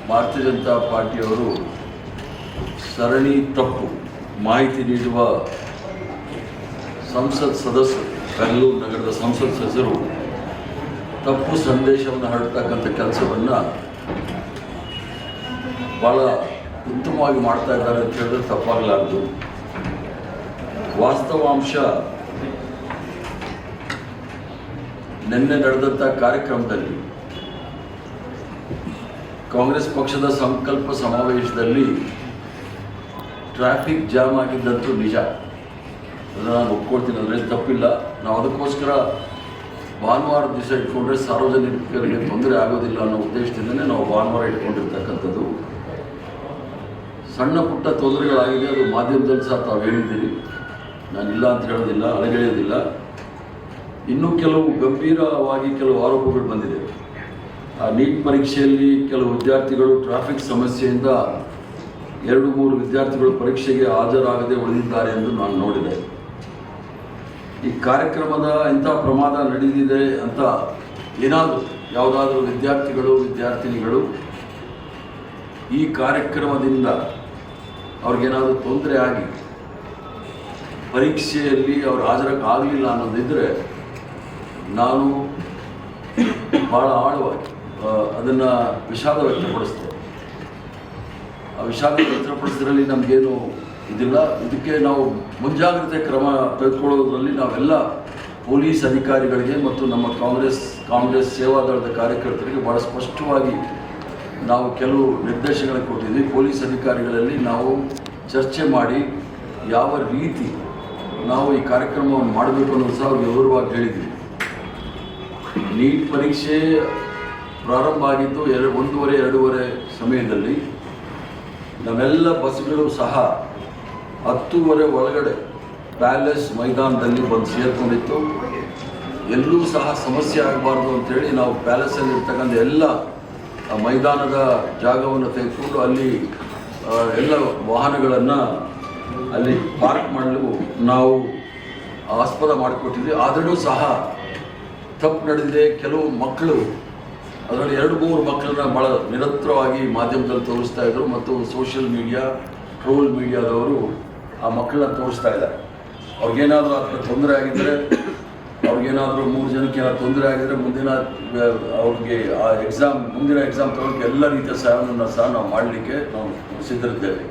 ಭಾರತೀಯ ಜನತಾ ಪಾರ್ಟಿಯವರು ಸರಣಿ ತಪ್ಪು ಮಾಹಿತಿ ನೀಡುವ ಸಂಸತ್ ಸದಸ್ಯರು, ಬೆಂಗಳೂರು ನಗರದ ಸಂಸತ್ ಸದಸ್ಯರು ತಪ್ಪು ಸಂದೇಶವನ್ನು ಹರಡ್ತಕ್ಕಂಥ ಕೆಲಸವನ್ನು ಭಾಳ ಉತ್ತಮವಾಗಿ ಮಾಡ್ತಾ ಇದ್ದಾರೆ ಅಂತ ಹೇಳಿದ್ರೆ ತಪ್ಪಾಗಲಾರದು. ವಾಸ್ತವಾಂಶ ನಿನ್ನೆ ನಡೆದಂಥ ಕಾರ್ಯಕ್ರಮದಲ್ಲಿ ಕಾಂಗ್ರೆಸ್ ಪಕ್ಷದ ಸಂಕಲ್ಪ ಸಮಾವೇಶದಲ್ಲಿ ಟ್ರಾಫಿಕ್ ಜಾಮ್ ಆಗಿದ್ದಂತೂ ನಿಜ, ಅದನ್ನು ನಾನು ಒಪ್ಕೊಳ್ತೀನಿ, ಅದರಲ್ಲಿ ತಪ್ಪಿಲ್ಲ. ನಾವು ಅದಕ್ಕೋಸ್ಕರ ಭಾನುವಾರ ದಿವಸ ಇಟ್ಕೊಂಡ್ರೆ ಸಾರ್ವಜನಿಕರಿಗೆ ತೊಂದರೆ ಆಗೋದಿಲ್ಲ ಅನ್ನೋ ಉದ್ದೇಶದಿಂದಲೇ ನಾವು ಭಾನುವಾರ ಇಟ್ಕೊಂಡಿರ್ತಕ್ಕಂಥದ್ದು. ಸಣ್ಣ ಪುಟ್ಟ ತೊಂದರೆಗಳಾಗಿದೆ, ಅದು ಮಾಧ್ಯಮದಲ್ಲಿ ಸಹ ತಾವು ಹೇಳಿದ್ದೀರಿ, ನಾನಿಲ್ಲ ಅಂತ ಹೇಳೋದಿಲ್ಲ, ಅಳಗೆಳೆಯೋದಿಲ್ಲ. ಇನ್ನೂ ಕೆಲವು ಗಂಭೀರವಾಗಿ ಕೆಲವು ಆರೋಪಗಳು ಬಂದಿದೆ. ಆ ನೀಟ್ ಪರೀಕ್ಷೆಯಲ್ಲಿ ಕೆಲವು ವಿದ್ಯಾರ್ಥಿಗಳು ಟ್ರಾಫಿಕ್ ಸಮಸ್ಯೆಯಿಂದ 2-3 ವಿದ್ಯಾರ್ಥಿಗಳು ಪರೀಕ್ಷೆಗೆ ಹಾಜರಾಗದೆ ಉಳಿದಿದ್ದಾರೆ ಎಂದು ನಾನು ನೋಡಿದೆ. ಈ ಕಾರ್ಯಕ್ರಮದ ಇಂಥ ಪ್ರಮಾದ ನಡೆದಿದೆ ಅಂತ ಏನಾದರೂ ಯಾವುದಾದ್ರೂ ವಿದ್ಯಾರ್ಥಿನಿಗಳು ಈ ಕಾರ್ಯಕ್ರಮದಿಂದ ಅವ್ರಿಗೇನಾದರೂ ತೊಂದರೆ ಆಗಿ ಪರೀಕ್ಷೆಯಲ್ಲಿ ಅವ್ರು ಹಾಜರಾಗಲಿಲ್ಲ ಅನ್ನೋದಿದ್ದರೆ ನಾನು ಭಾಳ ಆಳವಾಗಿ ಅದನ್ನು ವಿಷಾದ ವ್ಯಕ್ತಪಡಿಸ್ತೇನೆ. ಆ ವಿಷಾದ ವ್ಯಕ್ತಪಡಿಸೋದ್ರಲ್ಲಿ ನಮಗೇನು ಇದಿಲ್ಲ. ಇದಕ್ಕೆ ನಾವು ಮುಂಜಾಗ್ರತೆ ಕ್ರಮ ತೆಗೆದುಕೊಳ್ಳೋದ್ರಲ್ಲಿ ನಾವೆಲ್ಲ ಪೊಲೀಸ್ ಅಧಿಕಾರಿಗಳಿಗೆ ಮತ್ತು ನಮ್ಮ ಕಾಂಗ್ರೆಸ್ ಸೇವಾದಳದ ಕಾರ್ಯಕರ್ತರಿಗೆ ಭಾಳ ಸ್ಪಷ್ಟವಾಗಿ ನಾವು ಕೆಲವು ನಿರ್ದೇಶನಗಳನ್ನು ಕೊಟ್ಟಿದ್ವಿ. ಪೊಲೀಸ್ ಅಧಿಕಾರಿಗಳಲ್ಲಿ ನಾವು ಚರ್ಚೆ ಮಾಡಿ ಯಾವ ರೀತಿ ನಾವು ಈ ಕಾರ್ಯಕ್ರಮವನ್ನು ಮಾಡಬೇಕು ಅನ್ನೋದು ಸಹ ವಿವರವಾಗಿ ಹೇಳಿದ್ವಿ. ನೀಟ್ ಪರೀಕ್ಷೆ ಪ್ರಾರಂಭ ಆಗಿದ್ದು 1:30-2:30 ಸಮಯದಲ್ಲಿ ನಮ್ಮೆಲ್ಲ ಬಸ್ಗಳು ಸಹ 10:30 ಒಳಗಡೆ ಪ್ಯಾಲೇಸ್ ಮೈದಾನದಲ್ಲಿ ಬಂದು ಸೇರ್ಕೊಂಡಿತ್ತು. ಎಲ್ಲೂ ಸಹ ಸಮಸ್ಯೆ ಆಗಬಾರ್ದು ಅಂಥೇಳಿ ನಾವು ಪ್ಯಾಲೇಸಲ್ಲಿ ಇರ್ತಕ್ಕಂಥ ಎಲ್ಲ ಮೈದಾನದ ಜಾಗವನ್ನು ತೆಗೆದುಕೊಂಡು ಅಲ್ಲಿ ಎಲ್ಲ ವಾಹನಗಳನ್ನು ಅಲ್ಲಿ ಪಾರ್ಕ್ ಮಾಡಲು ನಾವು ಆಸ್ಪದ ಮಾಡಿಕೊಟ್ಟಿದ್ವಿ. ಆದರೂ ಸಹ ತಪ್ಪು ನಡೆದಿದೆ. ಕೆಲವು ಮಕ್ಕಳು, ಅದರಲ್ಲಿ 2-3 ಮಕ್ಕಳನ್ನ ಭಾಳ ನಿರಂತರವಾಗಿ ಮಾಧ್ಯಮದಲ್ಲಿ ತೋರಿಸ್ತಾ ಇದ್ದರು ಮತ್ತು ಸೋಷಿಯಲ್ ಮೀಡಿಯಾ, ಟ್ರೋಲ್ ಮೀಡಿಯಾದವರು ಆ ಮಕ್ಕಳನ್ನ ತೋರಿಸ್ತಾ ಇದ್ದಾರೆ. ಅವ್ರಿಗೇನಾದರೂ ಆ ತೊಂದರೆ ಆಗಿದ್ದರೆ, ಅವ್ರಿಗೇನಾದರೂ 3 ಜನಕ್ಕೆ ಏನಾದ್ರು ತೊಂದರೆ ಆಗಿದ್ದರೆ ಅವ್ರಿಗೆ ಆ ಮುಂದಿನ ಎಕ್ಸಾಮ್ ತೊಗೊಳಕ್ಕೆ ಎಲ್ಲ ರೀತಿಯ ಸಹಾಯವನ್ನು ಸಹ ನಾವು ಮಾಡಲಿಕ್ಕೆ ನಾವು ಸಿದ್ಧರಿದ್ದೇವೆ.